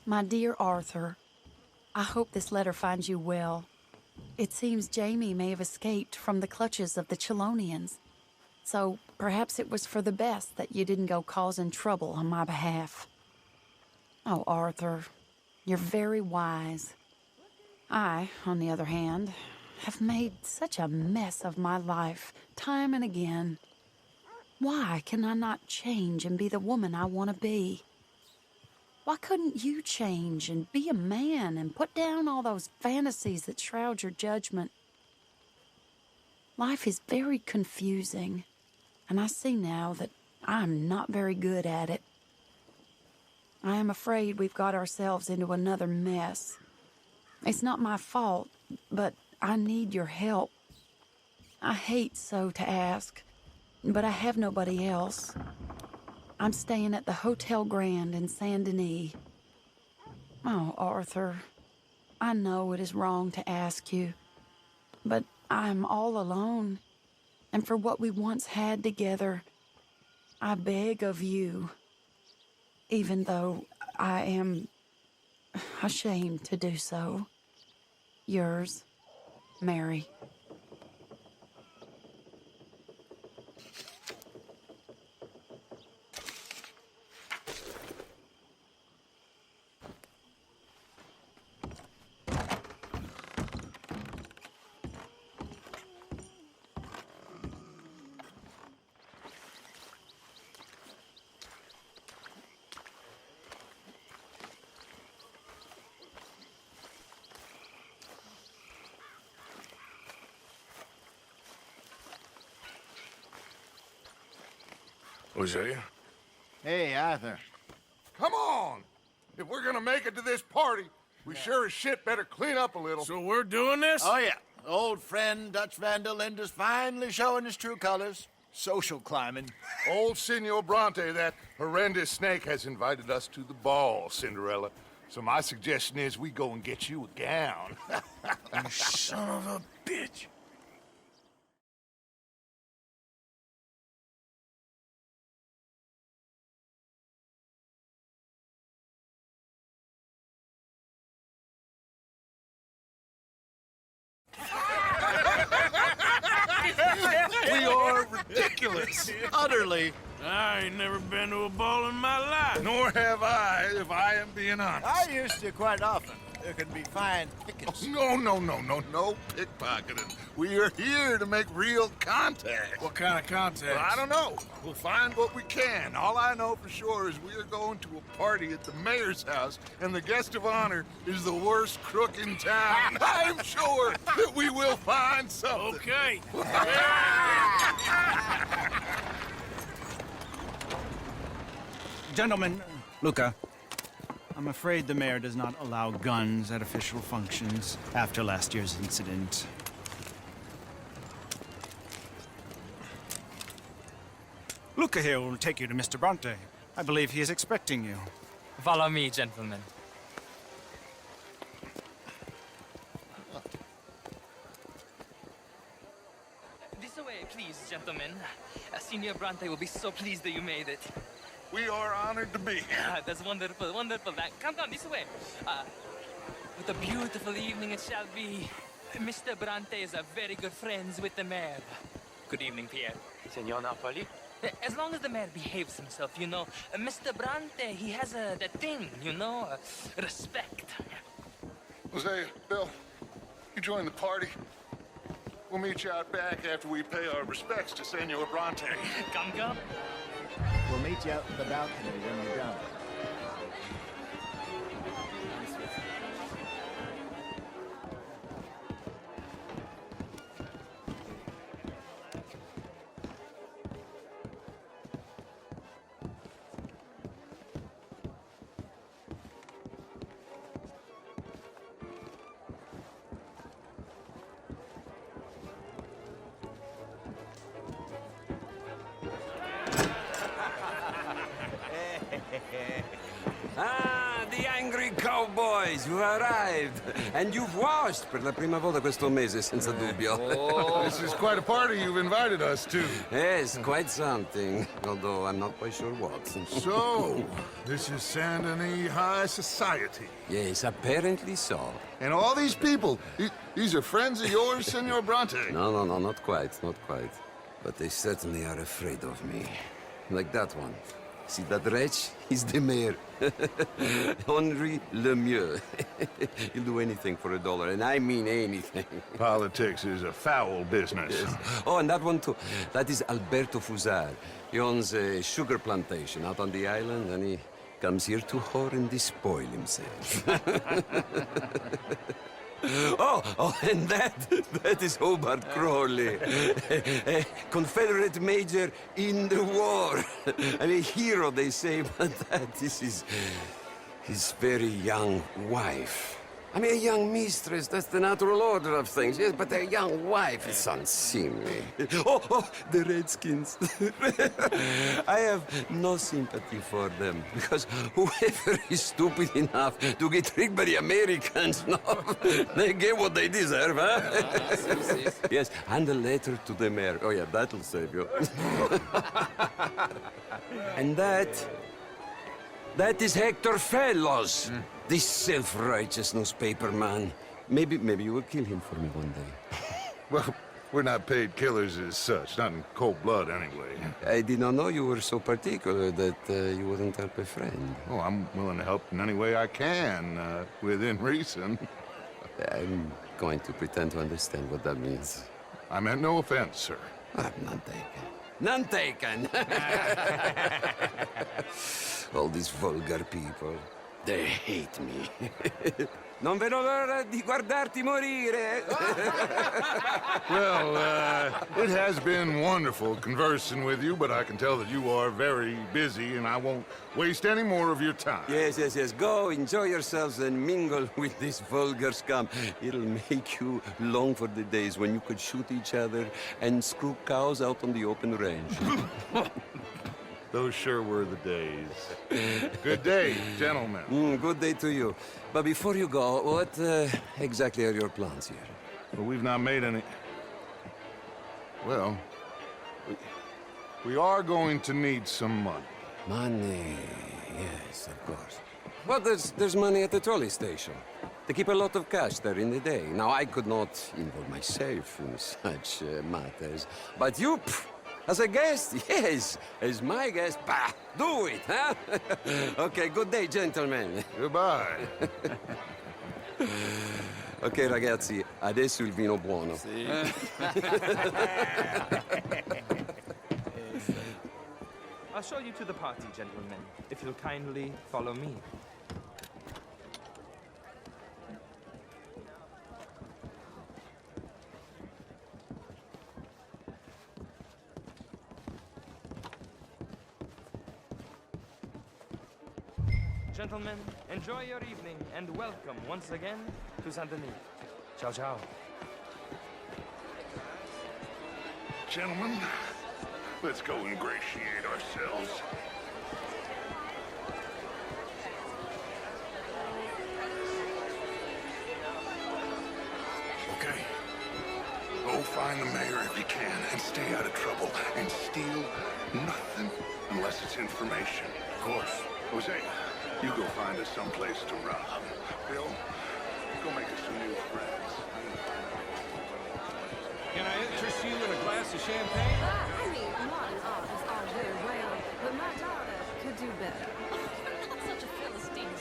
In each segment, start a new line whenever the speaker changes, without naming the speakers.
My dear Arthur, I hope this letter finds you well. It seems Jamie may have escaped from the clutches of the Chelonians, so perhaps it was for the best that you didn't go causing trouble on my behalf. Oh, Arthur, you're very wise. I, on the other hand, have made such a mess of my life, time and again. Why can I not change and be the woman I want to be? Why couldn't you change and be a man and put down all those fantasies that shroud your judgment? Life is very confusing, and I see now that I'm not very good at it. I am afraid we've got ourselves into another mess. It's not my fault, but I need your help. I hate so to ask, but I have nobody else. I'm staying at the Hotel Grand in Saint Denis. Oh, Arthur, I know it is wrong to ask you, but I'm all alone, and for what we once had together, I beg of you, even though I am ashamed to do so. Yours, Mary.
Hosea?
Hey, Arthur.
Come on! If we're gonna make it to this party, we sure as shit better clean up a little.
So we're doing this?
Oh, yeah. Old friend Dutch Van der Linde's finally showing his true colors. Social climbing.
Old Senor Bronte, that horrendous snake, has invited us to the ball, Cinderella. So my suggestion is we go and get you a gown.
You son of a bitch.
We are ridiculous. Utterly.
I ain't never been to a ball in my life.
Nor have I, if I am being honest.
I used to quite often. There can be fine pickets.
No pickpocketing. We are here to make real contact.
What kind of contact?
Well, I don't know. We'll find what we can. All I know for sure is we are going to a party at the mayor's house, and the guest of honor is the worst crook in town. I'm sure that we will find something.
Okay.
Gentlemen, Luca, I'm afraid the mayor does not allow guns at official functions after last year's incident. Luca here will take you to Mr. Bronte. I believe he is expecting you.
Follow me, gentlemen. This way, please, gentlemen. Senior Bronte will be so pleased that you made it.
We are honored to be here.
That's wonderful, wonderful. Now, come this way. What a beautiful evening it shall be. Mr. Bronte is a very good friends with the mayor. Good evening, Pierre.
Senor Napoli?
As long as the mayor behaves himself, you know. Mr. Bronte, he has that thing, you know, respect.
Hosea, Bill, you join the party. We'll meet you out back after we pay our respects to Senor Bronte.
Come.
We'll meet you out in the balcony when you're done.
Ah, the angry cowboys, you arrived. And you've washed per la prima volta questo mese, senza dubbio.
This is quite a party you've invited us to.
Yes, quite something. Although I'm not quite sure what.
So, this is Saint Denis High Society.
Yes, apparently so.
And all these people, these are friends of yours, Senor Bronte?
No, not quite, not quite. But they certainly are afraid of me. Like that one. See that wretch? He's the mayor. Henri Lemieux. He'll do anything for $1, and I mean anything.
Politics is a foul business.
Yes. Oh, and that one too. That is Alberto Fusar. He owns a sugar plantation out on the island, and he comes here to whore and despoil himself. Oh, and that is Hobart Crawley, a Confederate major in the war. I mean, hero, they say, but that is his very young wife. I mean, a young mistress, that's the natural order of things, yes, but a young wife is unseemly. Oh, the Redskins. I have no sympathy for them, because whoever is stupid enough to get tricked by the Americans, no, they get what they deserve, huh? Yes, and a letter to the mayor. Oh, yeah, that'll save you. And that is Hector Fellows. This self-righteous newspaper man. Maybe you will kill him for me one day.
Well, we're not paid killers as such, not in cold blood anyway.
I did not know you were so particular that you wouldn't help a friend.
Oh, I'm willing to help in any way I can, within reason.
I'm going to pretend to understand what that means.
I meant no offense, sir.
None taken. None taken! All these vulgar people. They hate me. Non vedo l'ora di guardarti morire.
Well, it has been wonderful conversing with you, but I can tell that you are very busy, and I won't waste any more of your time.
Yes. Go, enjoy yourselves, and mingle with this vulgar scum. It'll make you long for the days when you could shoot each other and screw cows out on the open range.
Those sure were the days. Good day, gentlemen.
Good day to you. But before you go, what exactly are your plans here?
Well, we've not made any... Well, we are going to need some money.
Money, yes, of course. But there's money at the trolley station. They keep a lot of cash there in the day. Now, I could not involve myself in such matters. But you... As a guest? Yes. As my guest? Bah! Do it, huh? Okay, good day, gentlemen.
Goodbye.
Ok, ragazzi, adesso il vino buono.
I'll show you to the party, gentlemen, if you'll kindly follow me. Gentlemen, enjoy your evening and welcome once again to Saint Denis. Ciao, ciao.
Gentlemen, let's go ingratiate ourselves. Okay. Go find the mayor if you can and stay out of trouble. And steal nothing unless it's information. Of course. Jose, you go find us someplace to rob. Bill, go make us some new friends.
Can I interest you in a glass of champagne?
I mean, modern art is all very well, but my daughter could do better.
Not such a Philistine.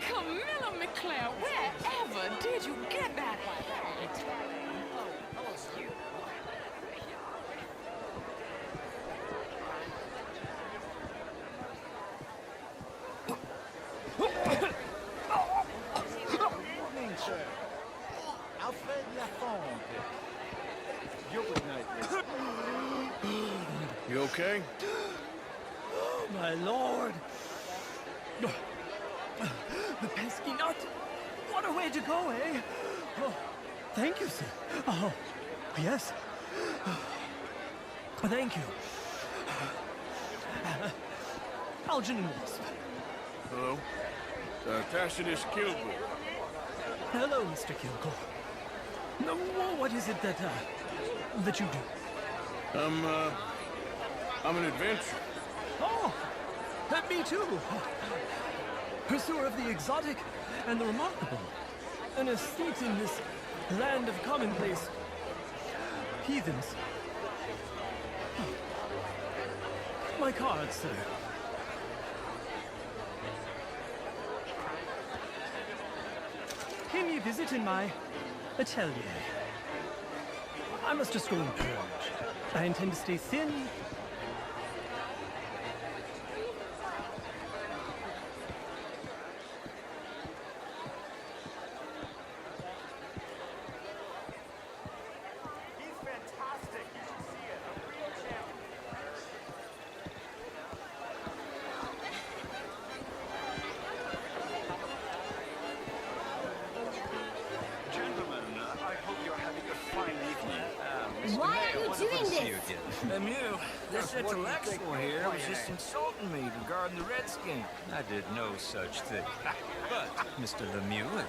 Camilla McClare, wherever did you get that hat?
You okay?
Oh, my lord. The pesky nut. What a way to go, eh? Oh, thank you, sir. Oh, yes. Thank you. Algernon Wasp.
Hello. Tacitus Kilgore.
Hello, Mr. Kilgore. No, what is it that you do?
I'm an adventurer.
Oh, me too. Pursuer of the exotic and the remarkable. An estate in this land of commonplace heathens. My card, sir. Pay me a visit in my atelier. I must just go and purge. I intend to stay thin.
Why are you doing this?
Lemieux, this intellectual here was just insulting me regarding the Redskin.
I did no such thing. But, Mr. Lemieux,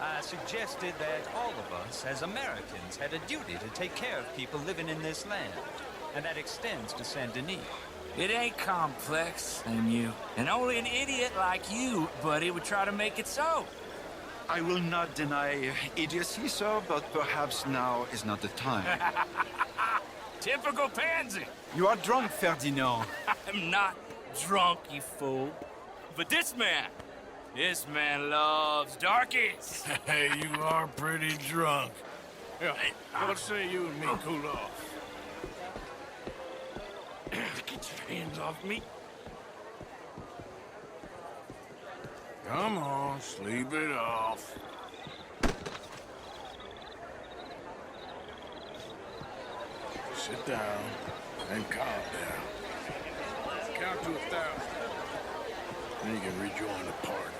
I suggested that all of us, as Americans, had a duty to take care of people living in this land. And that extends to Saint Denis.
It ain't complex, Lemieux. And only an idiot like you, buddy, would try to make it so.
I will not deny idiocy, sir, but perhaps now is not the time.
Typical pansy.
You are drunk, Ferdinand.
I'm not drunk, you fool. But this man loves darkies.
Hey, you are pretty drunk. Yeah, what say you and me cool off?
Get your hands off me.
Come on, sleep it off. Sit down and calm down. Count to 1,000. Then you can rejoin the party.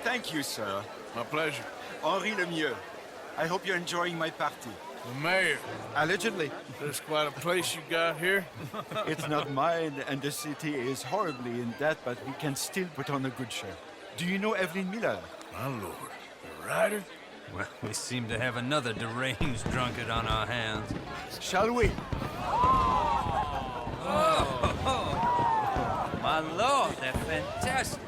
Thank you, sir.
My pleasure.
Henri Lemieux. I hope you're enjoying my party.
The mayor.
Allegedly.
There's quite a place you got here.
It's not mine, and the city is horribly in debt, but we can still put on a good show. Do you know Evelyn Miller?
My lord. The writer?
Well, we seem to have another deranged drunkard on our hands.
Shall we?
My lord, they're fantastic.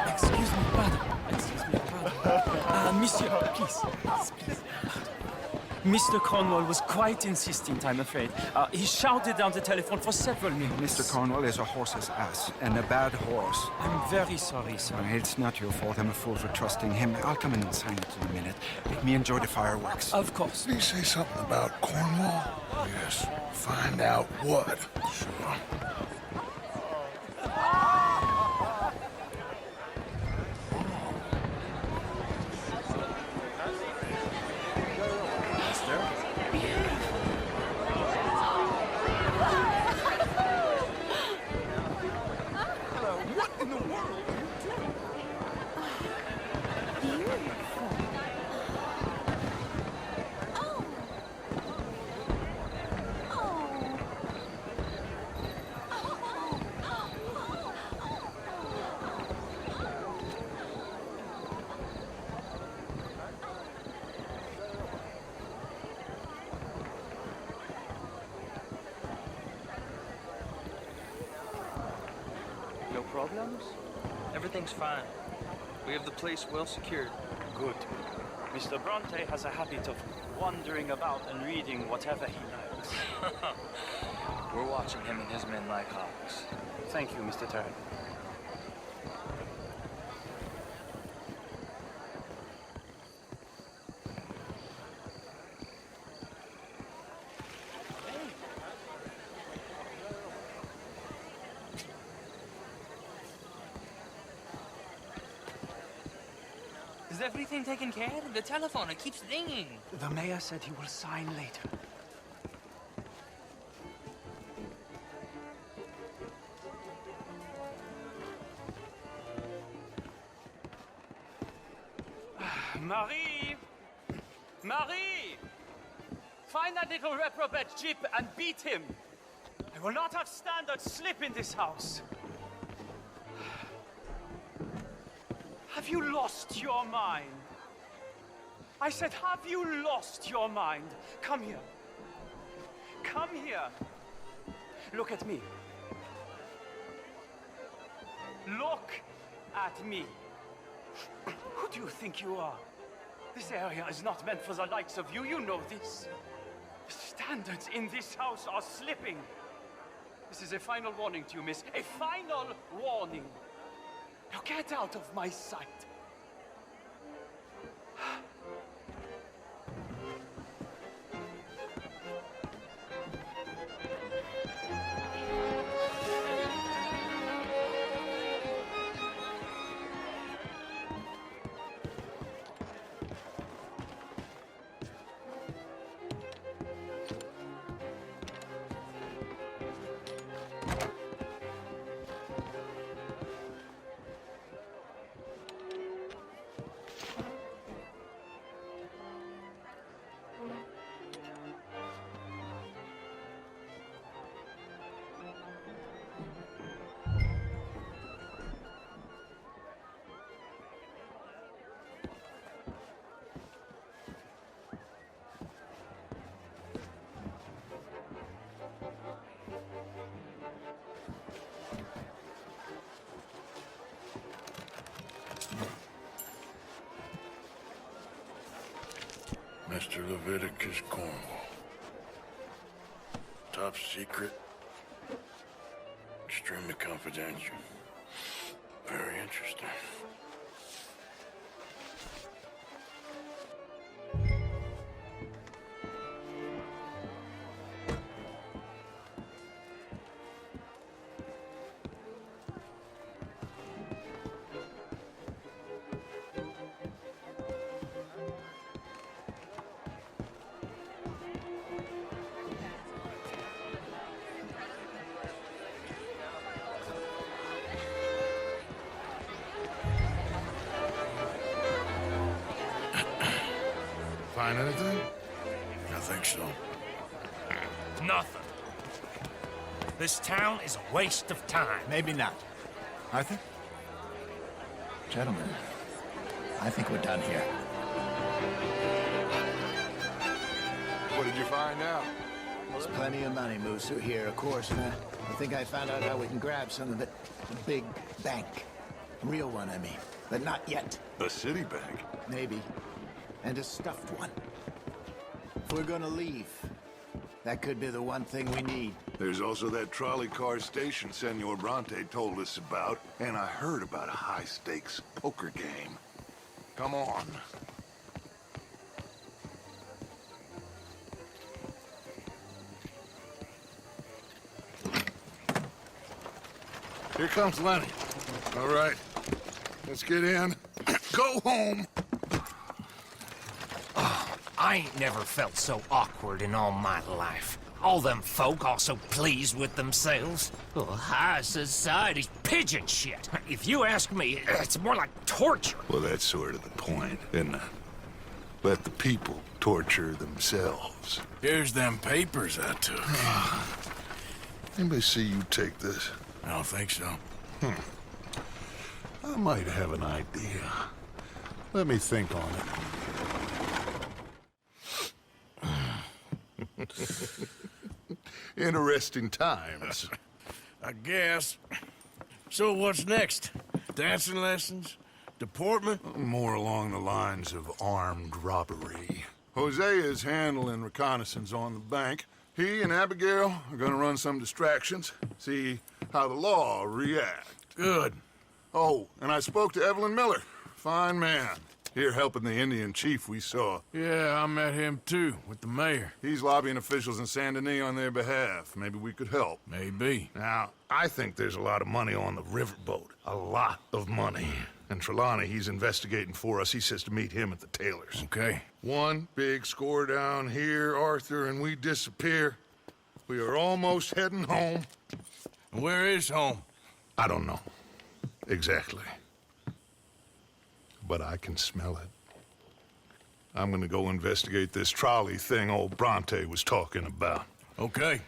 Excuse me, pardon. Excuse me, pardon. Monsieur, please. Mr. Cornwall was quite insistent, I'm afraid. He shouted down the telephone for several minutes.
Mr. Cornwall is a horse's ass, and a bad horse.
I'm very sorry, sir.
It's not your fault. I'm a fool for trusting him. I'll come in and sign it in a minute. Let me enjoy the fireworks.
Of course.
Did he say something about Cornwall? Yes. Find out what. Sure.
No problems? Everything's fine. We have the place well secured.
Good. Mr. Bronte has a habit of wandering about and reading whatever he likes.
We're watching him and his men like hawks.
Thank you, Mr. Turner.
Is everything taken care of? The telephone, it keeps ringing.
The mayor said he will sign later. Marie! Marie! Find that little reprobate Jip and beat him. I will not have standard slip in this house. Have you lost your mind? I said, have you lost your mind? Come here. Come here. Look at me. Look at me. Who do you think you are? This area is not meant for the likes of you. You know this. The standards in this house are slipping. This is a final warning to you, miss. A final warning. Now get out of my sight.
Mr. Leviticus Cornwall. Top secret. Extremely confidential. Very interesting. Find anything? I think so.
Nothing. This town is a waste of time.
Maybe not. Arthur? Gentlemen, I think we're done here.
What did you find out?
There's plenty of money moves through here, of course, and I think I found out how we can grab some of it. A big bank. A real one, I mean. But not yet.
A city bank?
Maybe. And a stuffed one. If we're gonna leave, that could be the one thing we need.
There's also that trolley car station Senor Bronte told us about, and I heard about a high-stakes poker game. Come on.
Here comes Lenny. All right. Let's get in. Go home.
I ain't never felt so awkward in all my life. All them folk all so pleased with themselves. Oh, high society's pigeon shit. If you ask me, it's more like torture.
Well, that's sort of the point, isn't it? Let the people torture themselves.
Here's them papers I took.
Anybody see you take this?
I don't think so.
I might have an idea. Let me think on it. Interesting times.
I guess. So what's next? Dancing lessons? Deportment?
More along the lines of armed robbery. Hosea is handling reconnaissance on the bank. He and Abigail are gonna run some distractions, see how the law reacts.
Good.
Oh, and I spoke to Evelyn Miller. Fine man. Here helping the Indian chief we saw.
Yeah, I met him too, with the mayor.
He's lobbying officials in Saint Denis on their behalf. Maybe we could help.
Maybe.
Now, I think there's a lot of money on the riverboat. A lot of money. And Trelawney, he's investigating for us. He says to meet him at the Taylor's.
Okay.
One big score down here, Arthur, and we disappear. We are almost heading home.
Where is home?
I don't know. Exactly. But I can smell it. I'm gonna go investigate this trolley thing old Bronte was talking about.
Okay.